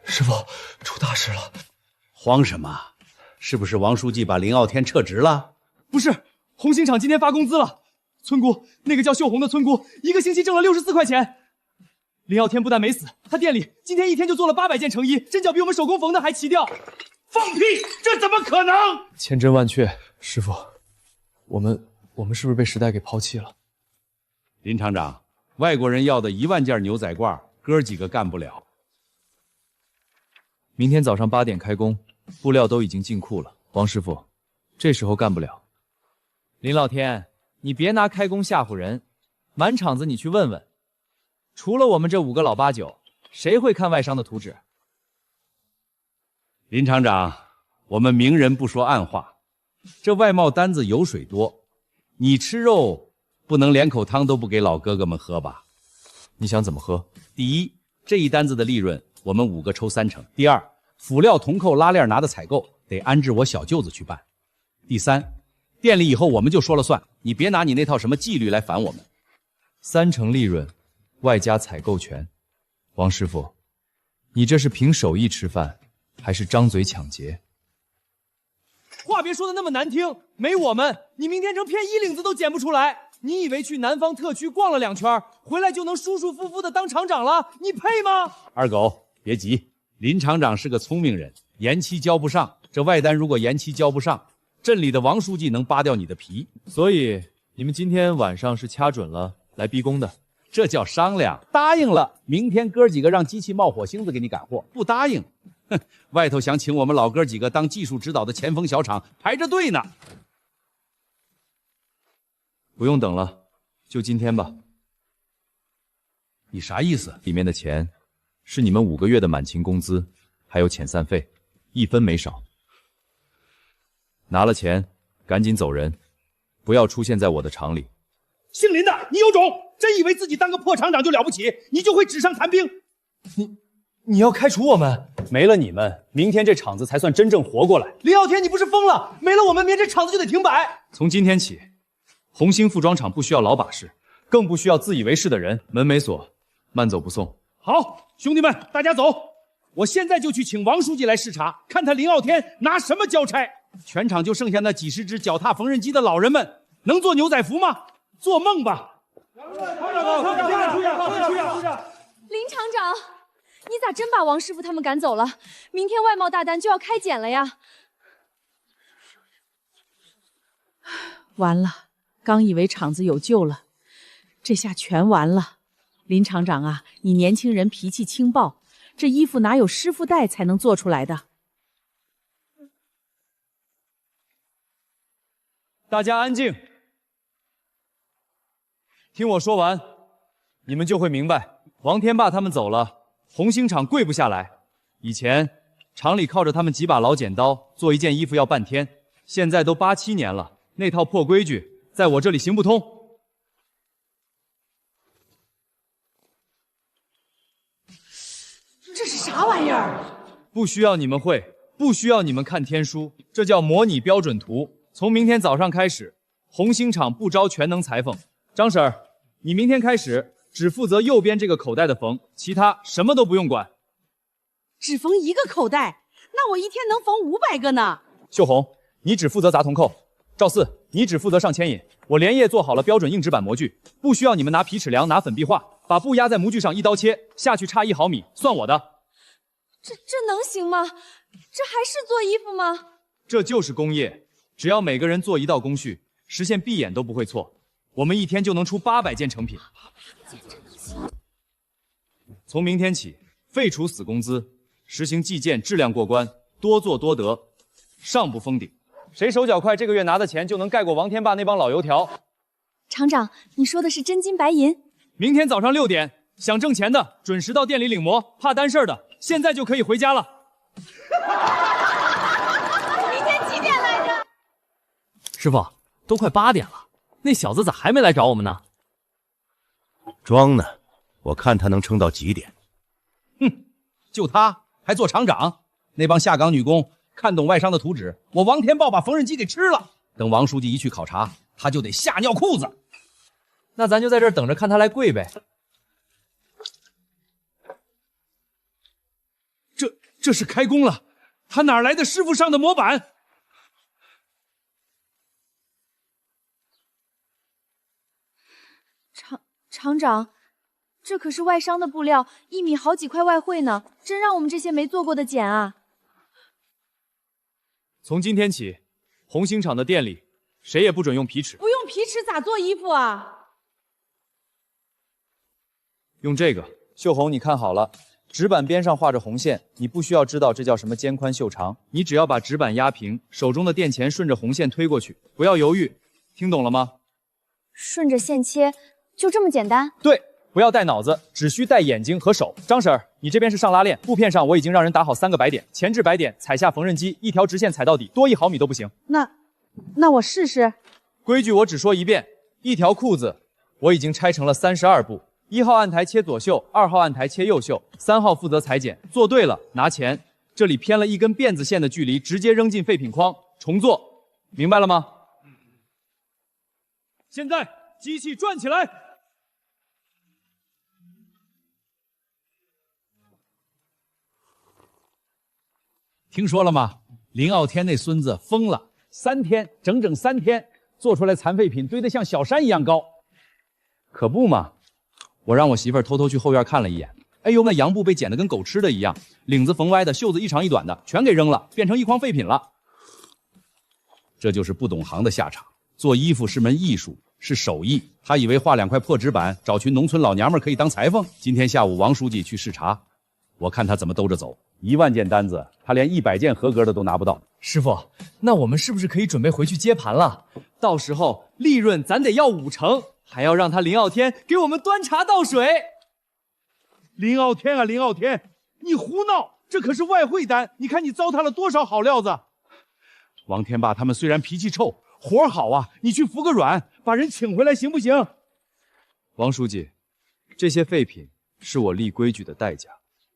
师傅，出大事了！慌什么？是不是王书记把林傲天撤职了？不是，红星厂今天发工资了。村姑，那个叫秀红的村姑，一个星期挣了64块钱。林傲天不但没死，他店里今天一天就做了800件成衣，针脚比我们手工缝的还齐掉。放屁！这怎么可能？千真万确，师傅，我们是不是被时代给抛弃了？林厂长，外国人要的1万件牛仔褂，哥几个干不了。明天早上8点开工，布料都已经进库了。王师傅，这时候干不了。林老天，你别拿开工吓唬人，满厂子你去问问，除了我们这5个老八九，谁会看外商的图纸？林厂长，我们明人不说暗话，这外贸单子油水多，你吃肉不能连口汤都不给老哥哥们喝吧？你想怎么喝？第一，这一单子的利润我们5个抽3成；第二，辅料、铜扣、拉链拿的采购得安置我小舅子去办；第三，店里以后我们就说了算，你别拿你那套什么纪律来烦我们。3成利润，外加采购权。王师傅，你这是凭手艺吃饭，还是张嘴抢劫？话别说的那么难听，没我们，你明天成片衣领子都剪不出来。你以为去南方特区逛了2圈，回来就能舒舒服服的当厂长了？你配吗？二狗，别急，林厂长是个聪明人，延期交不上，这外单如果延期交不上，镇里的王书记能扒掉你的皮。所以你们今天晚上是掐准了来逼宫的？这叫商量，答应了，明天哥几个让机器冒火星子给你赶货；不答应，哼，外头想请我们老哥几个当技术指导的前锋小厂排着队呢。不用等了，就今天吧。你啥意思？里面的钱是你们5个月的满勤工资，还有遣散费，1分没少。拿了钱赶紧走人，不要出现在我的厂里。姓林的，你有种！真以为自己当个破厂长就了不起？你就会纸上谈兵？你要开除我们？没了你们，明天这厂子才算真正活过来。林傲天，你不是疯了？没了我们，明天这厂子就得停摆。从今天起，红星服装厂不需要老把式，更不需要自以为是的人。门没锁，慢走不送。好，兄弟们，大家走！我现在就去请王书记来视察，看他林傲天拿什么交差。全厂就剩下那几十只脚踏缝纫机的老人们，能做牛仔服吗？做梦吧！林厂长，你咋真把王师傅他们赶走了？明天外贸大单就要开检了呀！完了，刚以为厂子有救了，这下全完了。林厂长啊，你年轻人脾气轻暴，这衣服哪有师傅带才能做出来的？大家安静，听我说完，你们就会明白，王天霸他们走了，红星厂跪不下来。以前厂里靠着他们几把老剪刀做一件衣服要半天，现在都87年了，那套破规矩在我这里行不通。这是啥玩意儿？不需要你们会，不需要你们看天书，这叫模拟标准图。从明天早上开始，红星厂不招全能裁缝。张婶儿，你明天开始只负责右边这个口袋的缝，其他什么都不用管。只缝1个口袋，那我一天能缝500个呢。秀红，你只负责砸铜扣。赵四，你只负责上牵引。我连夜做好了标准硬纸板模具，不需要你们拿皮尺量，拿粉笔画，把布压在模具上，一刀切下去，差1毫米，算我的。这能行吗？这还是做衣服吗？这就是工业，只要每个人做1道工序，实现闭眼都不会错。我们一天就能出800件成品。从明天起，废除死工资，实行计件质量过关，多做多得，上不封顶。谁手脚快，这个月拿的钱就能盖过王天霸那帮老油条。厂长，你说的是真金白银？明天早上6点，想挣钱的准时到店里领模，怕担事的现在就可以回家了。明天几点来着？师傅，都快8点了，那小子咋还没来找我们呢？装呢，我看他能撑到几点。哼，就他还做厂长？那帮下岗女工看懂外商的图纸，我王天豹把缝纫机给吃了。等王书记一去考察，他就得吓尿裤子。那咱就在这儿等着看他来跪呗。这是开工了，他哪来的师傅上的模板？厂长，这可是外商的布料，1米好几块外汇呢，真让我们这些没做过的捡啊！从今天起，红星厂的店里谁也不准用皮尺，不用皮尺咋做衣服啊？用这个。秀红，你看好了，纸板边上画着红线，你不需要知道这叫什么肩宽袖长，你只要把纸板压平，手中的垫钳顺着红线推过去，不要犹豫，听懂了吗？顺着线切，就这么简单？对，不要带脑子，只需带眼睛和手。张婶儿，你这边是上拉链，布片上我已经让人打好3个白点，前置白点，踩下缝纫机，一条直线踩到底，多1毫米都不行。那我试试。规矩我只说一遍，一条裤子我已经拆成了32步，1号案台切左袖，2号案台切右袖，3号负责裁剪，做对了拿钱，这里偏了1根辫子线的距离，直接扔进废品筐，重做，明白了吗？现在机器转起来。听说了吗？林傲天那孙子疯了，3天，整整3天，做出来残废品堆得像小山一样高。可不嘛，我让我媳妇儿偷偷去后院看了一眼，哎呦，那洋布被剪得跟狗吃的一样，领子缝歪的，袖子一长一短的，全给扔了，变成一筐废品了。这就是不懂行的下场。做衣服是门艺术，是手艺。他以为画2块破纸板，找群农村老娘们可以当裁缝。今天下午王书记去视察，我看他怎么兜着走。1万件单子，他连100件合格的都拿不到。师傅，那我们是不是可以准备回去接盘了？到时候利润咱得要50%，还要让他林傲天给我们端茶倒水。林傲天啊，林傲天，你胡闹！这可是外汇单，你看你糟蹋了多少好料子。王天霸他们虽然脾气臭，活好啊，你去服个软，把人请回来行不行？王书记，这些废品是我立规矩的代价。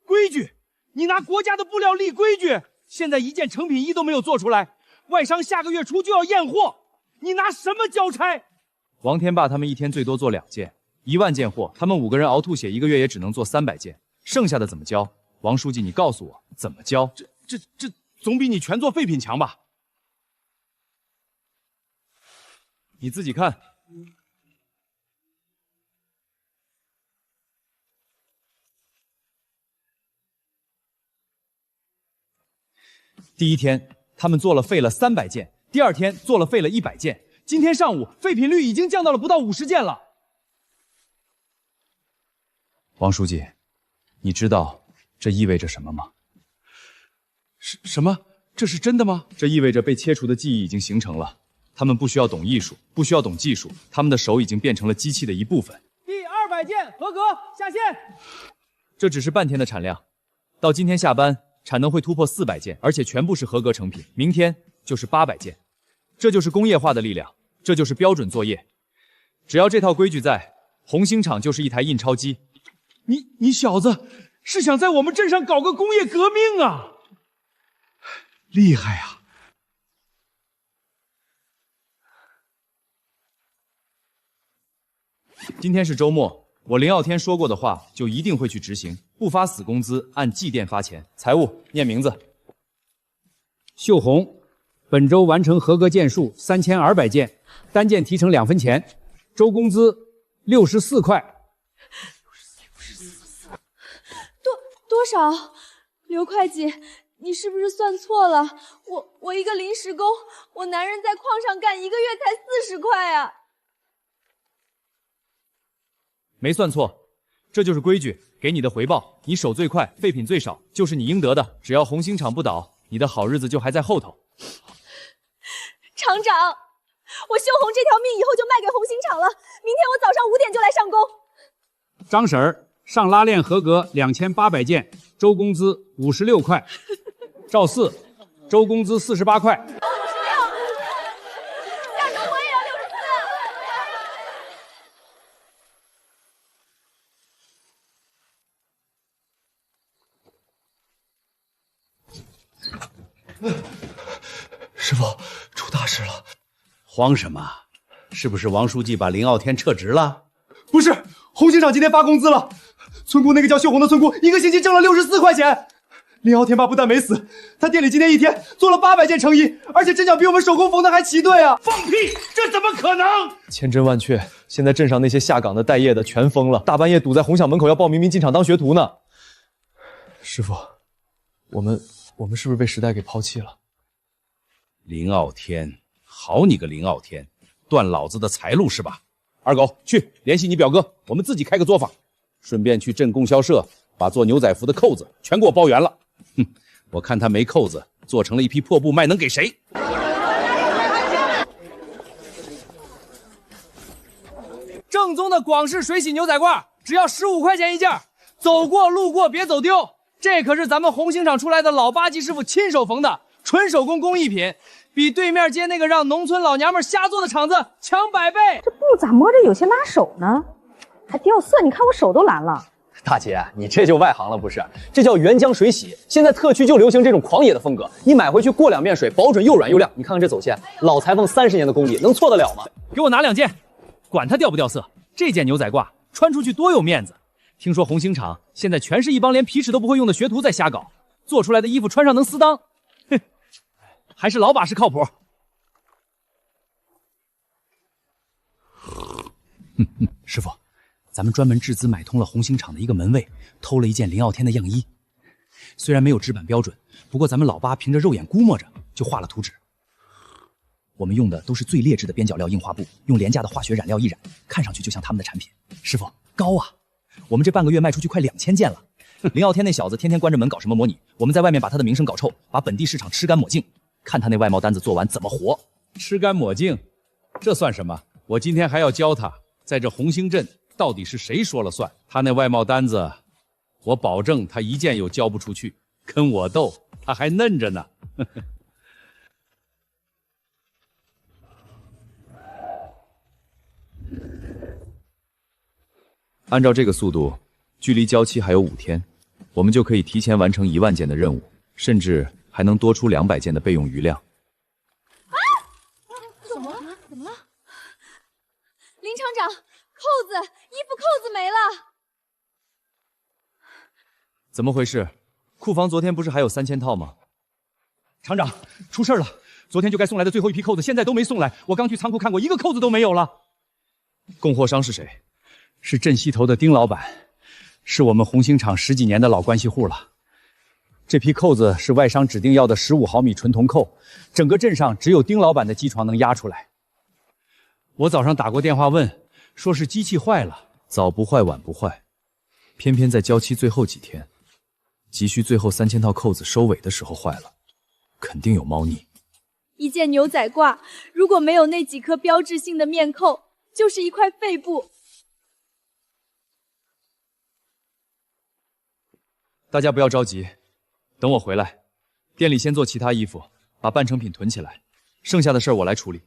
规矩？你拿国家的布料立规矩？现在1件成品衣都没有做出来，外商下个月初就要验货，你拿什么交差？王天霸他们一天最多做2件，1万件货，他们5个人熬吐血，1个月也只能做300件，剩下的怎么交？王书记，你告诉我怎么交？这总比你全做废品强吧？你自己看。第1天，他们做了废了300件；第2天做了废了100件。今天上午，废品率已经降到了不到50件了。王书记，你知道这意味着什么吗？什么？这是真的吗？这意味着被切除的记忆已经形成了。他们不需要懂艺术，不需要懂技术，他们的手已经变成了机器的一部分。第200件合格，下线。这只是半天的产量，到今天下班，产能会突破400件，而且全部是合格成品。明天就是800件，这就是工业化的力量，这就是标准作业。只要这套规矩在，红星厂就是一台印钞机。你小子是想在我们镇上搞个工业革命啊？厉害啊！今天是周末，我林傲天说过的话就一定会去执行，不发死工资，按季垫发钱。财务念名字：秀红，本周完成合格件数3200件，单件提成2分钱，周工资64块。多少？刘会计，你是不是算错了？我一个临时工，我男人在矿上干1个月才40块啊！没算错，这就是规矩，给你的回报。你手最快，废品最少，就是你应得的。只要红星厂不倒，你的好日子就还在后头。厂长，我秀红这条命以后就卖给红星厂了。明天我早上5点就来上工。张婶儿，上拉链合格2800件，周工资56块。赵四，周工资48块。下周我也要64。师傅，出大事了！慌什么？是不是王书记把林傲天撤职了？不是，红星厂今天发工资了。村姑那个叫秀红的村姑，1个星期挣了64块钱。林傲天爸不但没死，他店里今天一天做了800件成衣，而且针脚比我们手工缝的还齐对啊！放屁！这怎么可能？千真万确，现在镇上那些下岗的、待业的全疯了，大半夜堵在红响门口要报明明进厂当学徒呢。师傅，我们是不是被时代给抛弃了？林傲天，好你个林傲天，断老子的财路是吧？二狗，去联系你表哥，我们自己开个作坊，顺便去镇供销社把做牛仔服的扣子全给我包圆了。哼，我看他没扣子，做成了一批破布卖，能给谁？正宗的广式水洗牛仔褂，只要15块钱一件，走过路过别走丢。这可是咱们红星厂出来的老八级师傅亲手缝的，纯手工工艺品，比对面街那个让农村老娘们瞎做的厂子强100倍。这布咋摸着有些拉手呢？还掉色，你看我手都蓝了。大姐，你这就外行了不是？这叫原浆水洗，现在特区就流行这种狂野的风格。你买回去过2遍水，保准又软又亮。你看看这走线，老裁缝30年的功底，能错得了吗？给我拿2件，管它掉不掉色，这件牛仔褂穿出去多有面子。听说红星厂现在全是一帮连皮尺都不会用的学徒在瞎搞，做出来的衣服穿上能撕裆。哼，还是老把式靠谱。师傅，咱们专门斥资买通了红星厂的一个门卫，偷了一件林傲天的样衣。虽然没有制版标准，不过咱们老八凭着肉眼估摸着就画了图纸。我们用的都是最劣质的边角料印花布，用廉价的化学染料一染，看上去就像他们的产品。师傅，高啊！我们这半个月卖出去快2000件了。林傲天那小子天天关着门搞什么模拟，我们在外面把他的名声搞臭，把本地市场吃干抹净，看他那外贸单子做完怎么活。吃干抹净，这算什么？我今天还要教他，在这红星镇到底是谁说了算。他那外贸单子，我保证他一件又交不出去，跟我斗他还嫩着呢。按照这个速度，距离交期还有5天，我们就可以提前完成1万件的任务，甚至还能多出200件的备用余量。怎么了？林厂长，扣子，衣服扣子没了。怎么回事？库房昨天不是还有3000套吗？厂长，出事了！昨天就该送来的最后一批扣子，现在都没送来。我刚去仓库看过，一个扣子都没有了。供货商是谁？是镇西头的丁老板，是我们红星厂10几年的老关系户了。这批扣子是外商指定要的15毫米纯铜扣，整个镇上只有丁老板的机床能压出来。我早上打过电话问，说是机器坏了。早不坏晚不坏，偏偏在交期最后几天，急需最后3000套扣子收尾的时候坏了，肯定有猫腻。一件牛仔褂，如果没有那几颗标志性的面扣，就是一块废布。大家不要着急，等我回来，店里先做其他衣服，把半成品囤起来，剩下的事儿我来处理。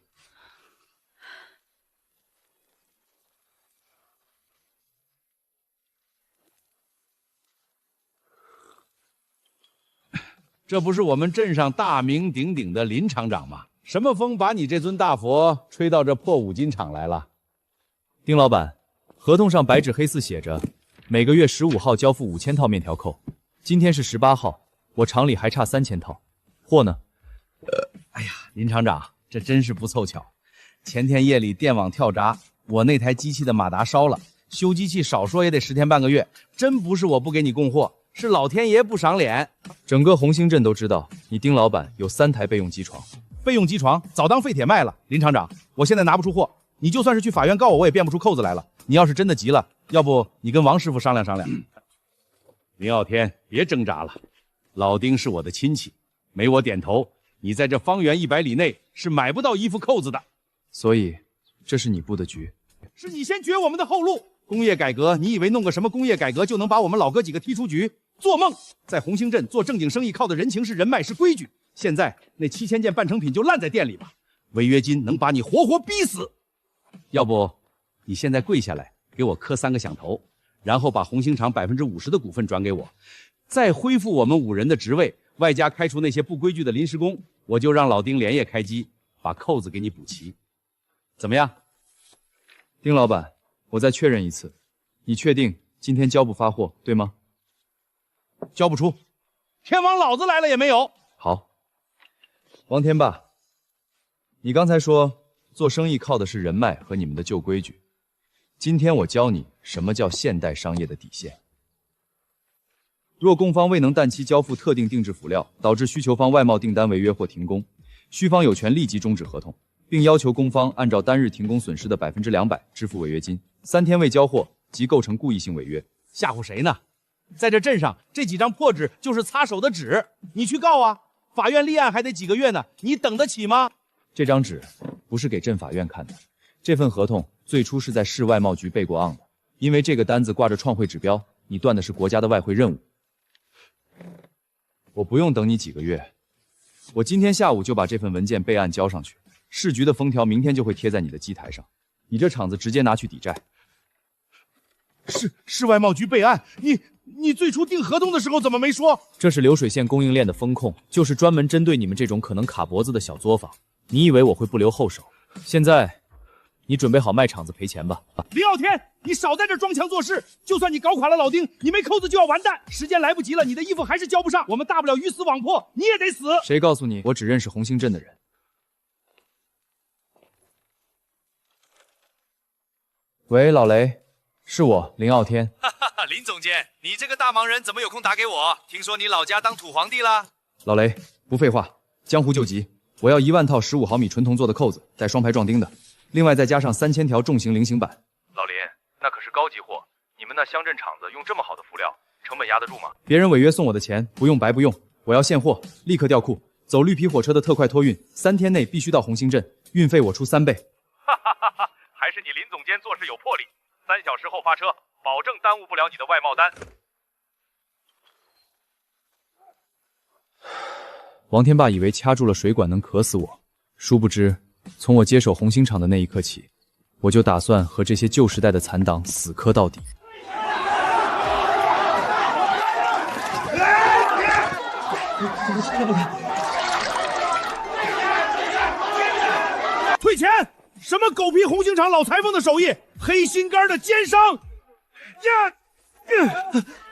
这不是我们镇上大名鼎鼎的林厂长吗？什么风把你这尊大佛吹到这破五金厂来了？丁老板，合同上白纸黑字写着，每个月15号交付5000套面条扣。今天是18号，我厂里还差3000套，货呢？哎呀，林厂长，这真是不凑巧。前天夜里电网跳闸，我那台机器的马达烧了，修机器少说也得10天半个月。真不是我不给你供货，是老天爷不赏脸。整个红星镇都知道，你丁老板有3台备用机床。备用机床早当废铁卖了。林厂长，我现在拿不出货，你就算是去法院告我，我也变不出扣子来了。你要是真的急了，要不你跟王师傅商量商量。林傲天，别挣扎了，老丁是我的亲戚，没我点头，你在这方圆100里内是买不到衣服扣子的。所以，这是你布的局。是你先绝我们的后路。工业改革，你以为弄个什么工业改革就能把我们老哥几个踢出局？做梦！在红星镇做正经生意，靠的人情是人脉是规矩。现在那7000件半成品就烂在店里吧，违约金能把你活活逼死。要不，你现在跪下来，给我磕3个响头，然后把红星厂50%的股份转给我，再恢复我们5人的职位，外加开除那些不规矩的临时工，我就让老丁连夜开机，把扣子给你补齐。怎么样？丁老板，我再确认一次，你确定今天交不发货，对吗？交不出，天王老子来了也没有。好，王天霸，你刚才说做生意靠的是人脉和你们的旧规矩，今天我教你什么叫现代商业的底线。若供方未能旦期交付特定定制辅料，导致需求方外贸订单违约或停工，需方有权立即终止合同，并要求供方按照单日停工损失的200%支付违约金，3天未交货即构成故意性违约。吓唬谁呢？在这镇上，这几张破纸就是擦手的纸，你去告啊！法院立案还得几个月呢，你等得起吗？这张纸不是给镇法院看的，这份合同最初是在市外贸局备过案的，因为这个单子挂着创汇指标，你断的是国家的外汇任务。我不用等你几个月，我今天下午就把这份文件备案交上去，市局的封条明天就会贴在你的机台上，你这厂子直接拿去抵债。市外贸局备案，你最初订合同的时候怎么没说？这是流水线供应链的风控，就是专门针对你们这种可能卡脖子的小作坊。你以为我会不留后手？现在，你准备好卖厂子赔钱吧。李傲天，你少在这装腔作势！就算你搞垮了老丁，你没扣子就要完蛋。时间来不及了，你的衣服还是交不上，我们大不了鱼死网破，你也得死。谁告诉你我只认识红星镇的人？喂，老雷，是我林傲天。林总监，你这个大忙人怎么有空打给我？听说你老家当土皇帝了？老雷，不废话，江湖救急，我要1万套15毫米纯铜做的扣子，带双排撞钉的，另外再加上3000条重型菱形板。老林，那可是高级货，你们那乡镇厂子用这么好的辅料，成本压得住吗？别人违约送我的钱，不用白不用，我要现货，立刻调库，走绿皮火车的特快托运，3天内必须到红星镇，运费我出3倍。还是你林总监做事有魄力，3小时后发车，保证耽误不了你的外贸单。王天霸以为掐住了水管能渴死我，殊不知，从我接手红星厂的那一刻起，我就打算和这些旧时代的残党死磕到底。退钱！什么狗屁红星厂老裁缝的手艺，黑心肝的奸商！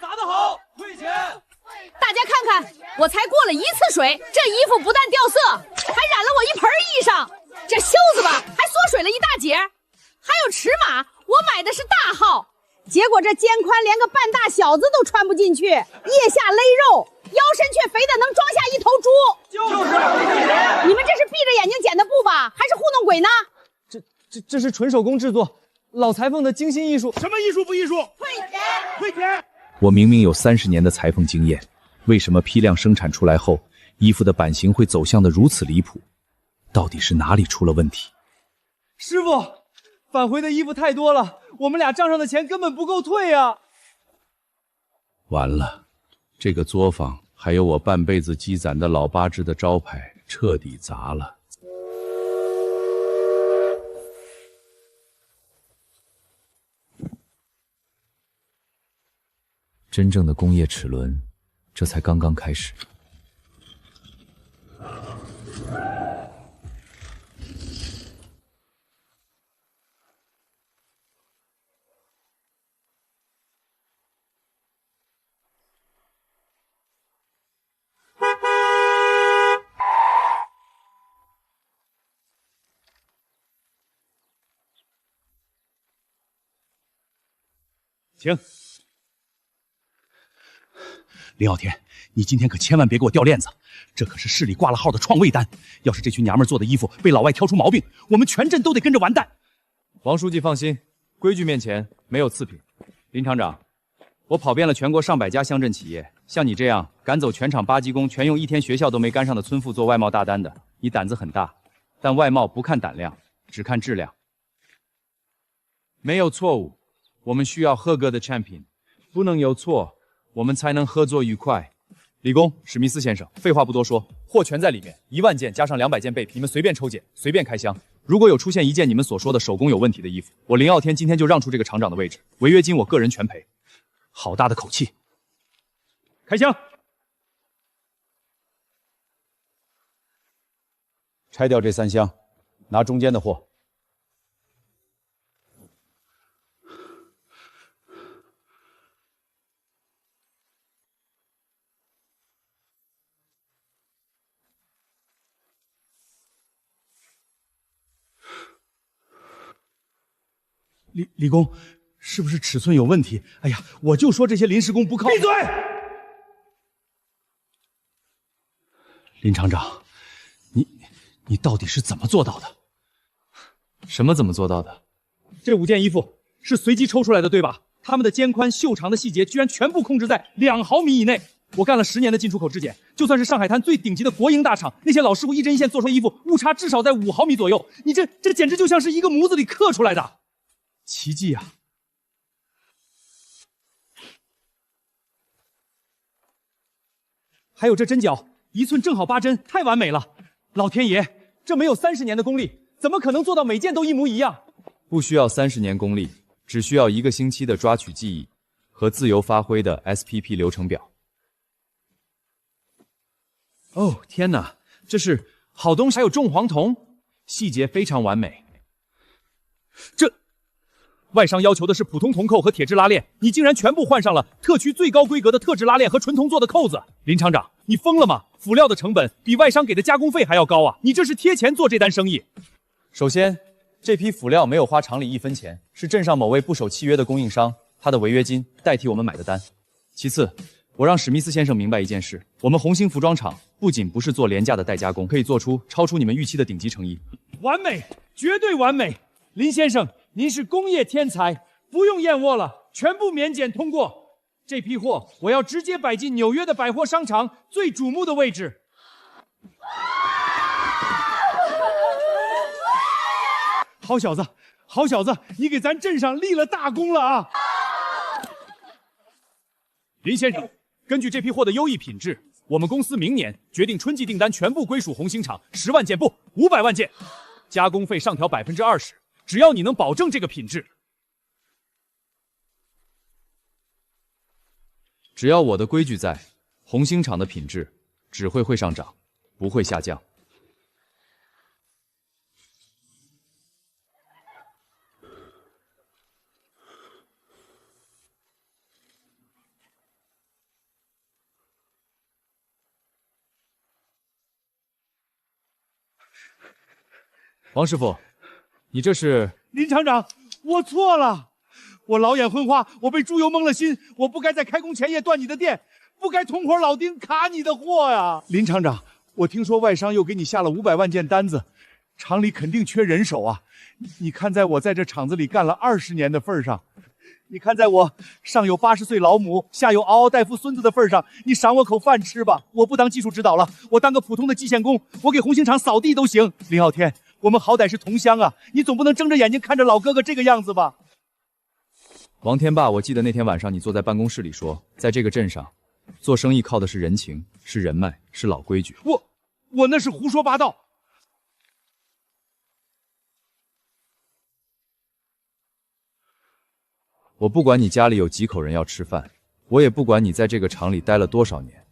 打得好，退钱！大家看看，我才过了1次水，这衣服不但掉色，还染了我1盆衣裳。这袖子吧，还缩水了1大截。还有尺码，我买的是大号，结果这肩宽连个半大小子都穿不进去，腋下勒肉，腰身却肥得能装下1头猪。你们这是闭着眼睛剪的布吧，还是糊弄鬼呢？这是纯手工制作，老裁缝的精心艺术。什么艺术不艺术？退钱！退钱！我明明有30年的裁缝经验，为什么批量生产出来后，衣服的版型会走向的如此离谱？到底是哪里出了问题？师傅，返回的衣服太多了，我们俩账上的钱根本不够退啊！完了，这个作坊还有我半辈子积攒的老八支的招牌彻底砸了。真正的工业齿轮，这才刚刚开始。停！林傲天，你今天可千万别给我掉链子，这可是市里挂了号的创卫单，要是这群娘们做的衣服被老外挑出毛病，我们全镇都得跟着完蛋。王书记放心，规矩面前没有次品。林厂长，我跑遍了全国上百家乡镇企业，像你这样赶走全厂8级工，全用1天学校都没干上的村妇做外贸大单的，你胆子很大。但外贸不看胆量，只看质量。没有错误，我们需要合格的产品，不能有错，我们才能合作愉快。李工，史密斯先生，废话不多说，货全在里面，1万件加上200件备品，你们随便抽检，随便开箱。如果有出现1件你们所说的手工有问题的衣服，我林傲天今天就让出这个厂长的位置，违约金我个人全赔。好大的口气！开箱！拆掉这3箱，拿中间的货。李工，是不是尺寸有问题？哎呀，我就说这些临时工不靠谱。闭嘴！林厂长，你到底是怎么做到的？什么怎么做到的？这5件衣服是随机抽出来的，对吧？他们的肩宽、袖长的细节居然全部控制在2毫米以内。我干了10年的进出口质检，就算是上海滩最顶级的国营大厂，那些老师傅一针一线做出衣服，误差至少在5毫米左右。你这简直就像是一个模子里刻出来的奇迹啊！还有这针脚，1寸正好8针，太完美了！老天爷，这没有30年的功力，怎么可能做到每件都一模一样？不需要30年功力，只需要1个星期的抓取记忆和自由发挥的 SPP 流程表。哦，天哪，这是好东西，还有重黄铜，细节非常完美。这外商要求的是普通铜扣和铁质拉链，你竟然全部换上了特区最高规格的特制拉链和纯铜做的扣子。林厂长，你疯了吗？辅料的成本比外商给的加工费还要高啊！你这是贴钱做这单生意。首先，这批辅料没有花厂里1分钱，是镇上某位不守契约的供应商他的违约金代替我们买的单。其次，我让史密斯先生明白一件事，我们红星服装厂不仅不是做廉价的代加工，可以做出超出你们预期的顶级成衣。完美，绝对完美！林先生，您是工业天才，不用燕窝了，全部免检通过。这批货我要直接摆进纽约的百货商场最瞩目的位置。好小子，好小子，你给咱镇上立了大功了啊！林先生，根据这批货的优异品质，我们公司明年决定春季订单全部归属红星厂，10万件不，500万件，加工费上调20%，只要你能保证这个品质。只要我的规矩在，红星厂的品质只会上涨，不会下降。王师傅，你这是？林厂长，我错了，我老眼昏花，我被猪油蒙了心，我不该在开工前夜断你的电，不该同伙老丁卡你的货呀！林厂长，我听说外商又给你下了500万件单子，厂里肯定缺人手啊。你看在我在这厂子里干了20年的份上，你看在我上有80岁老母，下有嗷嗷待哺孙子的份上，你赏我口饭吃吧。我不当技术指导了，我当个普通的基线工，我给红星厂扫地都行。林傲天，我们好歹是同乡啊，你总不能睁着眼睛看着老哥哥这个样子吧？王天霸，我记得那天晚上你坐在办公室里说，在这个镇上，做生意靠的是人情，是人脉，是老规矩。我那是胡说八道。我不管你家里有几口人要吃饭，我也不管你在这个厂里待了多少年，